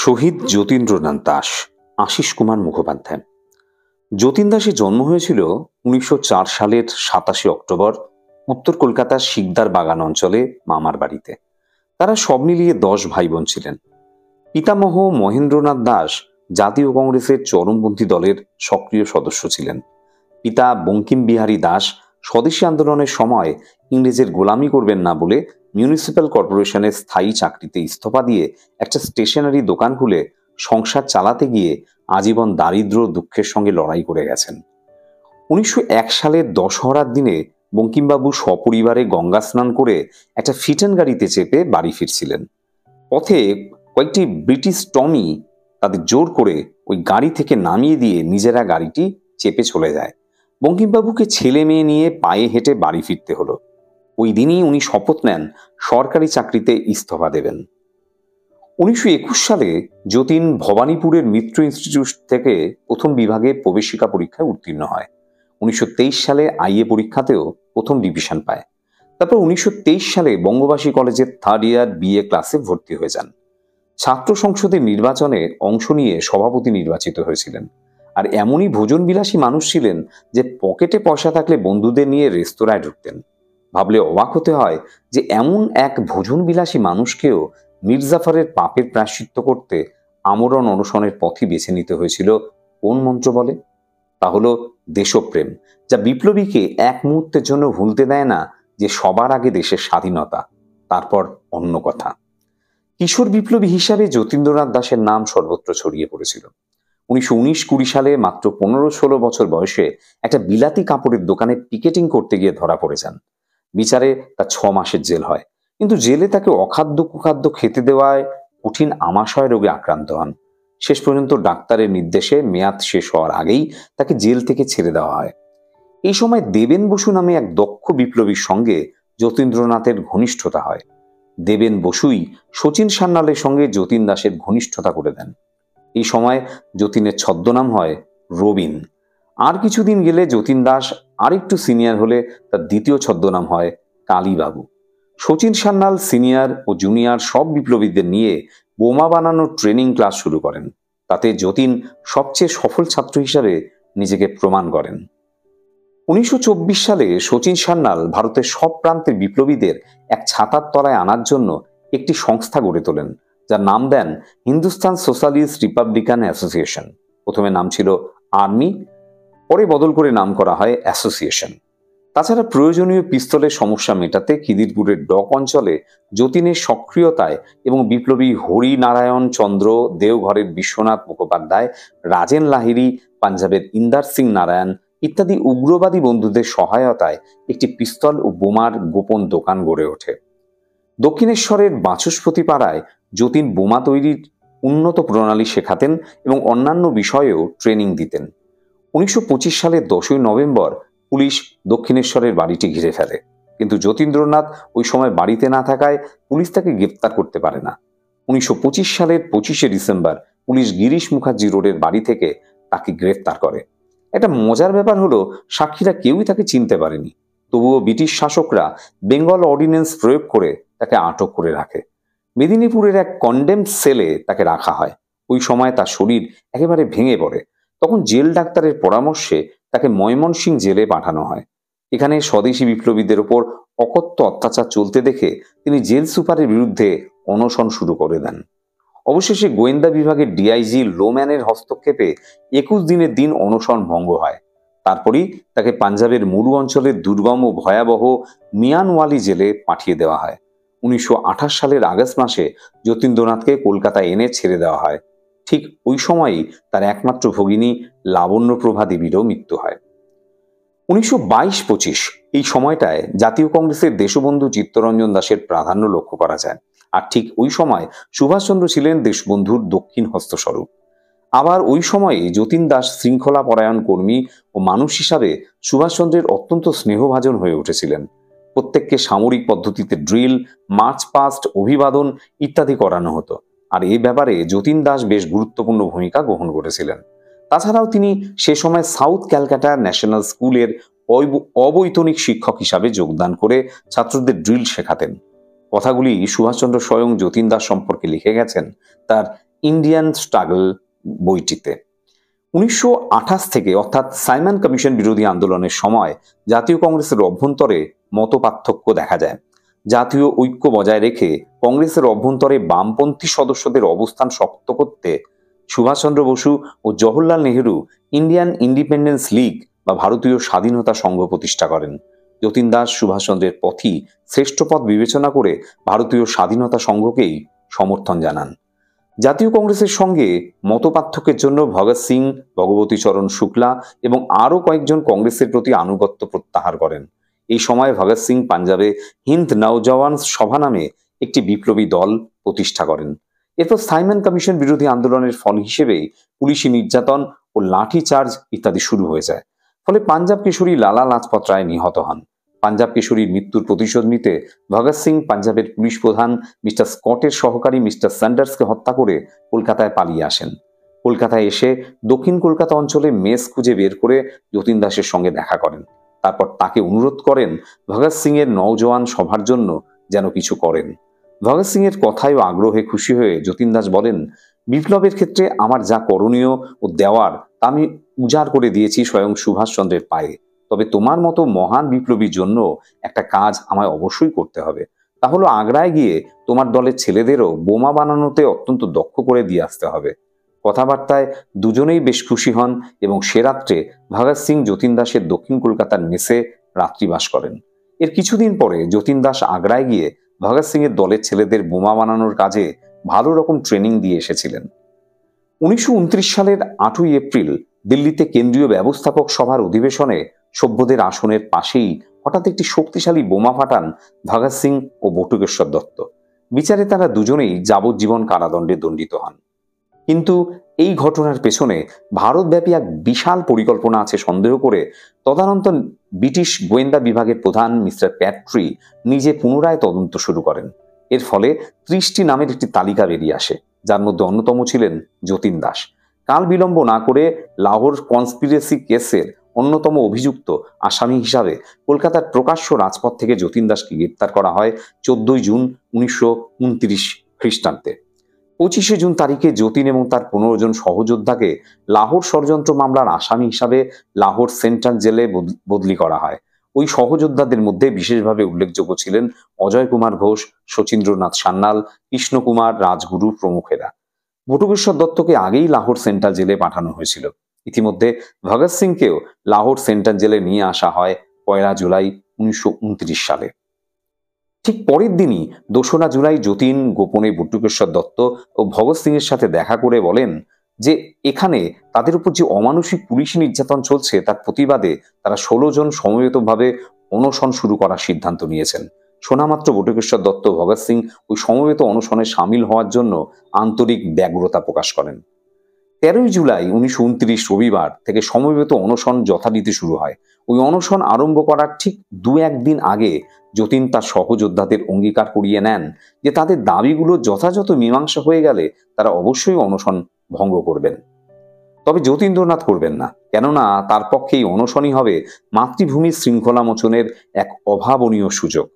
শহীদ যতীন্দ্রনাথ দাস, আশিস কুমার মুখোপাধ্যায়। যতীন দাসের জন্ম হয়েছিল 1904 সালের 27 অক্টোবর উত্তর কলকাতার শিকদার বাগান অঞ্চলে মামার বাড়িতে। তারা সব মিলিয়ে 10 ভাই বোন ছিলেন। পিতামহ মহেন্দ্রনাথ দাস জাতীয় কংগ্রেসের চরমপন্থী দলের সক্রিয় সদস্য ছিলেন। পিতা বঙ্কিম বিহারী দাস স্বদেশী আন্দোলনের সময় ইংরেজের গোলামি করবেন না বলে মিউনিসিপ্যাল কর্পোরেশনের স্থায়ী চাকরিতে ইস্তফা দিয়ে একটা স্টেশনারি দোকান খুলে সংসার চালাতে গিয়ে আজীবন দারিদ্র দুঃখের সঙ্গে লড়াই করে গেছেন। 1901 সালের দশহরার দিনে বঙ্কিমবাবু সপরিবারে গঙ্গা স্নান করে একটা ফিটেন গাড়িতে চেপে বাড়ি ফিরছিলেন। পথে কয়েকটি ব্রিটিশ টমি তাদের জোর করে ওই গাড়ি থেকে নামিয়ে দিয়ে নিজেরা গাড়িটি চেপে চলে যায়। বঙ্কিমবাবুকে ছেলে মেয়ে নিয়ে পায়ে হেঁটে বাড়ি ফিরতে হলো। ওই দিনই উনি শপথ নেন সরকারি চাকরিতে ইস্তফা দেবেন। 1921 সালে যতীন ভবানীপুরের মিত্র ইনস্টিটিউট থেকে প্রথম বিভাগে প্রবেশিকা পরীক্ষায় উত্তীর্ণ হয়। 1923 সালে আইএ পরীক্ষাতেও প্রথম ডিভিশন পায়। তারপর 1923 সালে বঙ্গবাসী কলেজের থার্ড ইয়ার বিএ ক্লাসে ভর্তি হয়ে যান। ছাত্র সংসদের নির্বাচনে অংশ নিয়ে সভাপতি নির্বাচিত হয়েছিলেন। আর এমনই ভোজনবিলাসী মানুষ ছিলেন যে পকেটে পয়সা থাকলে বন্ধুদের নিয়ে রেস্তোরাঁয় ঢুকতেন। ভাবলে অবাক হতে হয় যে এমন এক ভোজনবিলাসী মানুষকেও মির্জাফরের পাপের প্রায়শ্চিত্ত করতে আমরণ অনশনের পথই বেছে নিতে হয়েছিল। কোন মন্ত্র বলে? তা হলো দেশপ্রেম, যা বিপ্লবীকে এক মুহূর্তের জন্য ভুলতে দেয় না যে সবার আগে দেশের স্বাধীনতা, তারপর অন্য কথা। কিশোর বিপ্লবী হিসাবে যতীন্দ্রনাথ দাসের নাম সর্বত্র ছড়িয়ে পড়েছিল। 1919-20 সালে মাত্র 15-16 বছর বয়সে একটা বিলাতি কাপড়ের দোকানে পিকেটিং করতে গিয়ে ধরা পড়ে যান। বিচারে তার 6 মাসের জেল হয়, কিন্তু জেলে তাকে অখাদ্য কুখাদ্য খেতে দেওয়ায় কঠিন আমাশয় রোগে আক্রান্ত হন। শেষ পর্যন্ত ডাক্তারের নির্দেশে মেয়াদ শেষ হওয়ার আগেই তাকে জেল থেকে ছেড়ে দেওয়া হয়। এই সময় দেবেন বসু নামে এক দক্ষ বিপ্লবীর সঙ্গে যতীন্দ্রনাথের ঘনিষ্ঠতা হয়। দেবেন বসুই শচীন সান্যালের সঙ্গে যতীন দাসের ঘনিষ্ঠতা করে দেন। এই সময় যতীনের ছদ্মনাম হয় রবিন। আর কিছুদিন গেলে যতীন দাস আরেকটু সিনিয়র হলে তার দ্বিতীয় ছদ্মনাম হয় কালীবাবু। শচীন সান্যাল সিনিয়র ও জুনিয়র সব বিপ্লবীদের নিয়ে বোমা বানানোর ট্রেনিং ক্লাস শুরু করেন। তাতে যতীন সবচেয়ে সফল ছাত্র হিসাবে নিজেকে প্রমাণ করেন। 1924 সালে শচীন সান্যাল ভারতের সব প্রান্তের বিপ্লবীদের এক ছাতার তলায় আনার জন্য একটি সংস্থা গড়ে তোলেন, যার নাম দেন হিন্দুস্তান সোশ্যালিস্ট রিপাবলিকান অ্যাসোসিয়েশন। প্রথমে নাম ছিল আর্মি, পরে বদল করে নাম করা হয় অ্যাসোসিয়েশন। তাছাড়া প্রয়োজনীয় পিস্তলের সমস্যা মেটাতে খিদিরপুরের ডক অঞ্চলে যতীনের সক্রিয়তায় এবং বিপ্লবী হরিনারায়ণ চন্দ্র, দেওঘরের বিশ্বনাথ মুখোপাধ্যায়, রাজেন লাহিড়ী, পাঞ্জাবের ইন্দার সিং নারায়ণ ইত্যাদি উগ্রবাদী বন্ধুদের সহায়তায় একটি পিস্তল ও বোমার গোপন দোকান গড়ে ওঠে। দক্ষিণেশ্বরের বাচস্পতি পাড়ায় যতীন বোমা তৈরির উন্নত প্রণালী শেখাতেন এবং অন্যান্য বিষয়েও ট্রেনিং দিতেন। 1925 সালের 10ই নভেম্বর পুলিশ দক্ষিণেশ্বরের বাড়িটি ঘিরে ফেলে, কিন্তু যতীন্দ্রনাথ ওই সময় বাড়িতে না থাকায় পুলিশ তাকে গ্রেপ্তার করতে পারে না। 1925 সালের 25শে ডিসেম্বর পুলিশ গিরিশ মুখার্জি রোডের বাড়ি থেকে তাকে গ্রেফতার করে। একটা মজার ব্যাপার হলো, সাক্ষীরা কেউই তাকে চিনতে পারেনি। তবুও ব্রিটিশ শাসকরা বেঙ্গল অর্ডিন্যান্স প্রয়োগ করে তাকে আটক করে রাখে। মেদিনীপুরের এক কন্ডেমড সেলে তাকে রাখা হয়। ওই সময় তার শরীর একেবারে ভেঙে পড়ে। তখন জেল ডাক্তারের পরামর্শে তাকে ময়মনসিংহ জেলে পাঠানো হয়। এখানে স্বদেশী বিপ্লবীদের ওপর অকথ্য অত্যাচার চলতে দেখে তিনি জেল সুপারের বিরুদ্ধে অনশন শুরু করে দেন। অবশেষে গোয়েন্দা বিভাগের ডিআইজি লোম্যানের হস্তক্ষেপে 21 দিনের দিন অনশন ভঙ্গ হয়। তারপরই তাকে পাঞ্জাবের মুরু অঞ্চলের দুর্গম ও ভয়াবহ মিয়ানওয়ালি জেলে পাঠিয়ে দেওয়া হয়। 1928 সালের আগস্ট মাসে যতীন্দ্রনাথকে কলকাতায় এনে ছেড়ে দেওয়া হয়। ঠিক ওই সময়ই তার একমাত্র ভগিনী লাবণ্যপ্রভা দেবীরও মৃত্যু হয়। 1922-25 এই সময়টায় জাতীয় কংগ্রেসের দেশবন্ধু চিত্তরঞ্জন দাসের প্রাধান্য লক্ষ্য করা যায়। আর ঠিক ওই সময় সুভাষচন্দ্র ছিলেন দেশবন্ধুর দক্ষিণ হস্তস্বরূপ। আবার ওই সময়ে যতীন দাস শৃঙ্খলা পরায়ণ কর্মী ও মানুষ হিসাবে সুভাষচন্দ্রের অত্যন্ত স্নেহভাজন হয়ে উঠেছিলেন। প্রত্যেককে সামরিক পদ্ধতিতে ড্রিল, মার্চ পাস্ট, অভিবাদন ইত্যাদি করানো হতো। আর এই ব্যাপারে যতীন দাস বেশ গুরুত্বপূর্ণ ভূমিকা গ্রহণ করেছিলেন। তাছাড়াও তিনি সে সময় সাউথ ক্যালকাটা ন্যাশনাল স্কুলের অবৈতনিক শিক্ষক হিসাবে যোগদান করে ছাত্রদের ড্রিল শেখাতেন। কথাগুলি সুভাষচন্দ্র স্বয়ং যতীন দাস সম্পর্কে লিখে গেছেন তার ইন্ডিয়ান স্ট্রাগল বইটিতে। 1928 থেকে অর্থাৎ সাইমন কমিশন বিরোধী আন্দোলনের সময় জাতীয় কংগ্রেসের অভ্যন্তরে মতপার্থক্য দেখা যায়। জাতীয় ঐক্য বজায় রেখে কংগ্রেসের অভ্যন্তরে বামপন্থী সদস্যদের অবস্থান শক্ত করতে সুভাষচন্দ্র বসু ও জওহরলাল নেহেরু ইন্ডিয়ান ইন্ডিপেন্ডেন্স লীগ বা ভারতীয় স্বাধীনতা সংঘ প্রতিষ্ঠা করেন। যতীন দাস সুভাষচন্দ্রের পথই শ্রেষ্ঠ পথ বিবেচনা করে ভারতীয় স্বাধীনতা সংঘকেই সমর্থন জানান। জাতীয় কংগ্রেসের সঙ্গে মতপার্থক্যের জন্য ভগৎ সিং, ভগবতী চরণ শুক্লা এবং আরও কয়েকজন কংগ্রেসের প্রতি আনুগত্য প্রত্যাহার করেন। এই সময় ভগৎ সিং পাঞ্জাবে হিন্দ নওজওয়ান সভা নামে একটি বিপ্লবী দল প্রতিষ্ঠা করেন। এরপর সাইমন কমিশন বিরোধী আন্দোলনের ফল হিসেবে পুলিশি নির্যাতন ও লাঠিচার্জ ইত্যাদি শুরু হয়ে যায়। ফলে পাঞ্জাব কেশরী লালা লাজপত রায় নিহত হন। পাঞ্জাব কেশরীর মৃত্যুর প্রতিশোধ নিতে ভগৎ সিং পাঞ্জাবের পুলিশ প্রধান মিস্টার স্কটের সহকারী মিস্টার স্যান্ডার্সকে হত্যা করে কলকাতায় পালিয়ে আসেন। কলকাতায় এসে দক্ষিণ কলকাতা অঞ্চলে মেস খুঁজে বের করে যতীন দাসের সঙ্গে দেখা করেন। তারপর তাকে অনুরোধ করেন ভগৎ সিং এর নওজওয়ান সভার জন্য যেন কিছু করেন। ভগৎ সিং এর কথায় ও আগ্রহে খুশি হয়ে যতীন দাস বলেন, বিপ্লবের ক্ষেত্রে আমার যা করণীয় ও দেওয়ার তা আমি উজাড় করে দিয়েছি স্বয়ং সুভাষচন্দ্রের পায়ে। তবে তোমার মতো মহান বিপ্লবীর জন্য একটা কাজ আমায় অবশ্যই করতে হবে। তা হলো আগ্রায় গিয়ে তোমার দলের ছেলেদেরও বোমা বানানোতে অত্যন্ত দক্ষ করে দিয়ে আসতে হবে। কথাবার্তায় দুজনেই বেশ খুশি হন এবং সে রাত্রে ভগৎ সিং যতীন দাসের দক্ষিণ কলকাতার মেসে রাত্রিবাস করেন। এর কিছুদিন পরে যতীন দাস আগ্রায় গিয়ে ভগৎ সিং এর দলের ছেলেদের বোমা বানানোর কাজে ভালো রকম ট্রেনিং দিয়ে এসেছিলেন। 1929 সালের 8ই এপ্রিল দিল্লিতে কেন্দ্রীয় ব্যবস্থাপক সভার অধিবেশনে সভ্যদের আসনের পাশেই হঠাৎ একটি শক্তিশালী বোমা ফাটান ভগৎ সিং ও বটুকেশ্বর দত্ত। বিচারে তারা দুজনেই যাবজ্জীবন কারাদণ্ডে দণ্ডিত হন। কিন্তু এই ঘটনার পেছনে ভারতব্যাপী এক বিশাল পরিকল্পনা আছে সন্দেহ করে তদানন্তর ব্রিটিশ গোয়েন্দা বিভাগের প্রধান মিস্টার প্যাট্রি নিজে পুনরায় তদন্ত শুরু করেন। এর ফলে 30টি নামের একটি তালিকা বেরিয়ে আসে, যার মধ্যে অন্যতম ছিলেন যতীন দাস। কাল বিলম্ব না করে লাহোর কনস্পিরেসি কেসের অন্যতম অভিযুক্ত আসামি হিসাবে কলকাতার প্রকাশ্য রাজপথ থেকে যতীন দাসকে গ্রেপ্তার করা হয় 14 জুন 1929 খ্রিস্টাব্দে। 25 জুন তারিখে যতীন এবং তার 15 জন সহযোদ্ধাকে লাহোর ষড়যন্ত্র মামলার আসামি হিসাবে লাহোর সেন্ট্রাল জেলে বদলি করা হয়। ওই সহযোদ্ধাদের মধ্যে বিশেষভাবে উল্লেখযোগ্য ছিলেন অজয় কুমার ঘোষ, শচীন্দ্রনাথ সান্যাল, কৃষ্ণকুমার রাজগুরু প্রমুখেরা। বটুকেশ্বর দত্তকে আগেই লাহোর সেন্ট্রাল জেলে পাঠানো হয়েছিল। ইতিমধ্যে ভগৎ সিংকেও লাহোর সেন্ট্রাল জেলে নিয়ে আসা হয় 1 জুলাই 1929 সালে। ঠিক পরের দিনই 2রা জুলাই যতীন গোপনে বটুকেশ্বর দত্ত ও ভগৎ সিং এর সাথে দেখা করে বলেন যে এখানে তাদের উপর যে অমানুষিক পুলিশি নির্যাতন চলছে তার প্রতিবাদে তারা 16 জন সমবেতভাবে অনশন শুরু করার সিদ্ধান্ত নিয়েছেন। শোনামাত্র বটুকেশ্বর দত্ত ভগৎ সিং ওই সমবেত অনশনে সামিল হওয়ার জন্য আন্তরিক ব্যগ্রতা প্রকাশ করেন। 13 জুলাই 1929 রবিবার থেকে সমবেত অনশন যথারীতি শুরু হয়। ওই অনশন আরম্ভ করার ঠিক 2-1 দিন আগে যতীন তার সহযোদ্ধাদের অঙ্গীকার করিয়ে নেন যে তাদের দাবিগুলো যথাযথ মীমাংসা হয়ে গেলে তারা অবশ্যই অনশন ভঙ্গ করবেন। তবে যতীন্দ্রনাথ করবেন না, কেননা তার পক্ষে এই অনশনই হবে মাতৃভূমির শৃঙ্খলা মোচনের এক অভাবনীয় সুযোগ।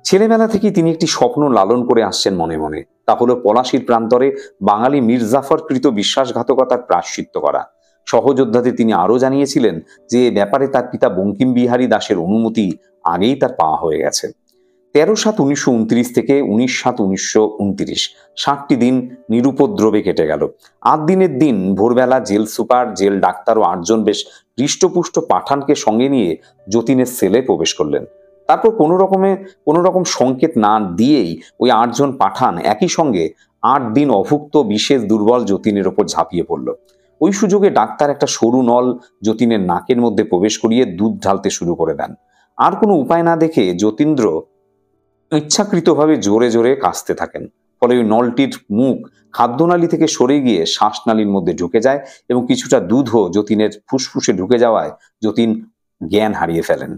ছেলেবেলা থেকেই তিনি একটি স্বপ্ন লালন করে আসছেন মনে মনে, তা হলো পলাশির প্রান্তরে বাঙালি মির্জাফরকৃত বিশ্বাসঘাতকতার প্রায়শ্চিত্ত করা। সহযোদ্ধাদের তিনি আরও জানিয়েছিলেন যে এ ব্যাপারে তার পিতা বঙ্কিম বিহারী দাসের অনুমতি আগেই তার পাওয়া হয়ে গেছে। 13/7/1929 থেকে 19/7/1929 60টি দিন নিরুপদ্রবে কেটে গেল। 8 দিনের দিন ভোরবেলা জেল সুপার, জেল ডাক্তার ও 8 জন বেশ হৃষ্টপুষ্ট পাঠানকে সঙ্গে নিয়ে যতীনের সেলে প্রবেশ করলেন। তারপর কোনো রকম সংকেত না দিয়েই ওই 8 জন পাঠান একই সঙ্গে 8 দিন অভুক্ত বিশেষ দুর্বল যতীনের ওপর ঝাঁপিয়ে পড়ল। ওই সুযোগে ডাক্তার একটা সরু নল যতীনের নাকের মধ্যে প্রবেশ করিয়ে দুধ ঢালতে শুরু করে দেন। আর কোনো উপায় না দেখে যতীন্দ্র ইচ্ছাকৃতভাবে জোরে জোরে কাশতে থাকেন। ফলে ওই নলটির মুখ খাদ্যনালী থেকে সরে গিয়ে শ্বাসনালীর মধ্যে ঢুকে যায় এবং কিছুটা দুধও যতীনের ফুসফুসে ঢুকে যাওয়ায় যতীন জ্ঞান হারিয়ে ফেলেন।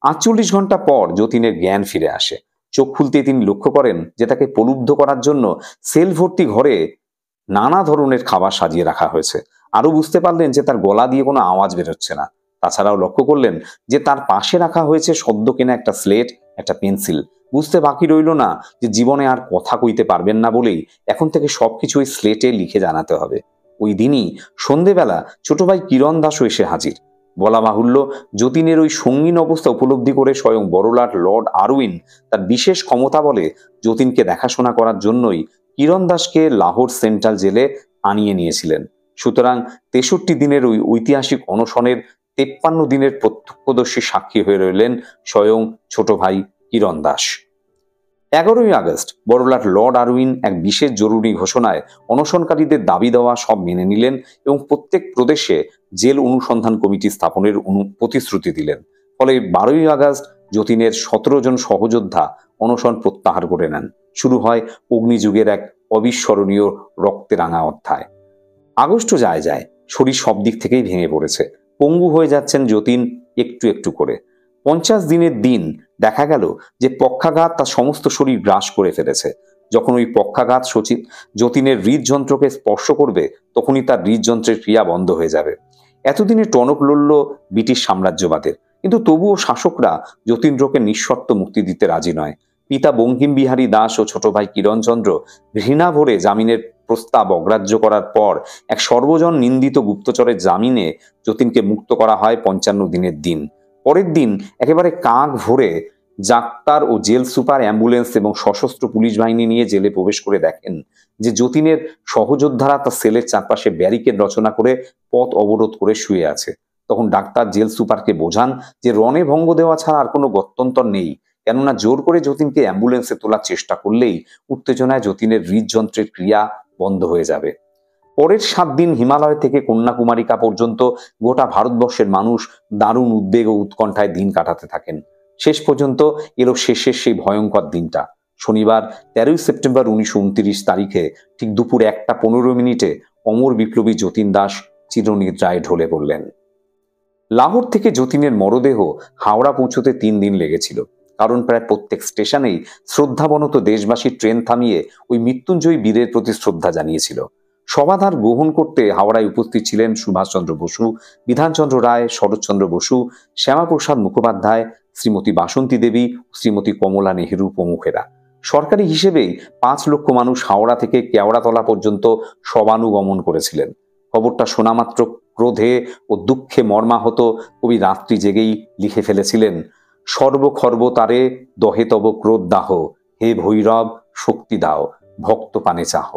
48 ঘন্টা পর যতীনের জ্ঞান ফিরে আসে। চোখ খুলতে তিনি লক্ষ্য করেন যে তাকে প্রলুব্ধ করার জন্য সেল ভর্তি ঘরে নানা ধরনের খাবার সাজিয়ে রাখা হয়েছে। আরো বুঝতে পারলেন যে তার গলা দিয়ে কোনো আওয়াজ বেরোচ্ছে না। তাছাড়াও লক্ষ্য করলেন যে তার পাশে রাখা হয়েছে সদ্য কেনা একটা স্লেট, একটা পেন্সিল। বুঝতে বাকি রইল না যে জীবনে আর কথা কইতে পারবেন না বলেই এখন থেকে সবকিছু ওই স্লেটে লিখে জানাতে হবে। ওই দিনই সন্ধেবেলা ছোট ভাই কিরণ দাসও এসে হাজির। বলা বাহুল্য, যতীনের ওই সঙ্গীন অবস্থা উপলব্ধি করে স্বয়ং বড়লাট লর্ড আরউইন তার বিশেষ ক্ষমতা বলে যতীনকে দেখাশোনা করার জন্যই কিরণ দাসকে লাহোর সেন্ট্রাল জেলে আনিয়ে নিয়েছিলেন। সুতরাং 63 দিনের ওই ঐতিহাসিক অনশনের 53 দিনের প্রত্যক্ষদর্শী সাক্ষী হয়ে রইলেন স্বয়ং ছোট ভাই কিরণ দাস। 11ই আগস্ট বড়লাট লর্ড আরউইন এক বিশেষ জরুরি ঘোষণায় অনশনকারীদের দাবি দেওয়া সব মেনে নিলেন এবং প্রত্যেক প্রদেশে জেল অনুসন্ধান কমিটি স্থাপনের প্রতিশ্রুতি দিলেন। ফলে 12ই আগস্ট যতীনের 17 জন সহযোদ্ধা অনশন প্রত্যাহার করে নেন। শুরু হয় অগ্নিযুগের এক অবিস্মরণীয় রক্তে রাঙা অধ্যায়। আগস্টও যায় যায়, শরীর সব দিক থেকেই ভেঙে পড়েছে। পঙ্গু হয়ে যাচ্ছেন যতীন একটু একটু করে। 50 দিনের দিন দেখা গেল যে পক্ষাঘাত তার সমস্ত শরীর গ্রাস করে ফেলেছে। যখন ওই পক্ষাঘাত যতীনের হৃদযন্ত্রকে স্পর্শ করবে তখনই তার হৃদযন্ত্রের ক্রিয়া বন্ধ হয়ে যাবে। এতদিনে টনক লড়ল ব্রিটিশ সাম্রাজ্যবাদের, কিন্তু তবুও শাসকরা যতীন্দ্রকে নিঃশর্ত মুক্তি দিতে রাজি নয়। পিতা বঙ্কিমবিহারী দাস ও ছোট ভাই কিরণচন্দ্র ঘৃণা ভরে জামিনের প্রস্তাব অগ্রাহ্য করার পর এক সর্বজন নিন্দিত গুপ্তচরের জামিনে যতীনকে মুক্ত করা হয় 55 দিনের দিন। পরের দিন একেবারে কাক ভরে ডাক্তার ও জেল সুপার, অ্যাম্বুলেন্স এবং সশস্ত্র পুলিশ বাহিনী নিয়ে জেলে প্রবেশ করে দেখেন যে যতীনের সহযোদ্ধারা তার সেলের চারপাশে ব্যারিকেড রচনা করে পথ অবরোধ করে শুয়ে আছে। তখন ডাক্তার জেল সুপারকে বোঝান যে রণে ভঙ্গ দেওয়া ছাড়া আর কোনো গত্যন্তর নেই, কেননা জোর করে যতীনকে অ্যাম্বুলেন্সে তোলার চেষ্টা করলেই উত্তেজনায় যতীনের হৃদযন্ত্রের ক্রিয়া বন্ধ হয়ে যাবে। পরের 7 দিন হিমালয় থেকে কন্যাকুমারিকা পর্যন্ত গোটা ভারতবর্ষের মানুষ দারুণ উদ্বেগ ও উৎকণ্ঠায় দিন কাটাতে থাকেন। শেষ পর্যন্ত এলো শেষের সেই ভয়ঙ্কর দিনটা। শনিবার 13 সেপ্টেম্বর 1929 তারিখে ঠিক দুপুর 1:15 অমর বিপ্লবী যতীন দাস চিরনিদ্রায় ঢলে পড়লেন। লাহোর থেকে যতীনের মরদেহ হাওড়া পৌঁছতে 3 দিন লেগেছিল, কারণ প্রায় প্রত্যেক স্টেশনেই শ্রদ্ধাবনত দেশবাসী ট্রেন থামিয়ে ওই মৃত্যুঞ্জয়ী বীরের প্রতি শ্রদ্ধা জানিয়েছিল। সমাধার গ্রহণ করতে হাওড়ায় উপস্থিত ছিলেন সুভাষচন্দ্র বসু, বিধানচন্দ্র রায়, শরৎচন্দ্র বসু, শ্যামাপ্রসাদ মুখোপাধ্যায়, শ্রীমতী বাসন্তী দেবী, শ্রীমতী কমলা নেহেরু প্রমুখেরা। সরকারি হিসেবেই 5 লক্ষ মানুষ হাওড়া থেকে কেওড়াতলা পর্যন্ত সবানুগমন করেছিলেন। খবরটা শোনামাত্র ক্রোধে ও দুঃখে মর্মাহত কবি রাত্রি জেগেই লিখে ফেলেছিলেন, সর্বখর্ব তারে দহে তব ক্রোধ দাহ, হে ভৈরব শক্তি দাও, ভক্ত পানে চাহ।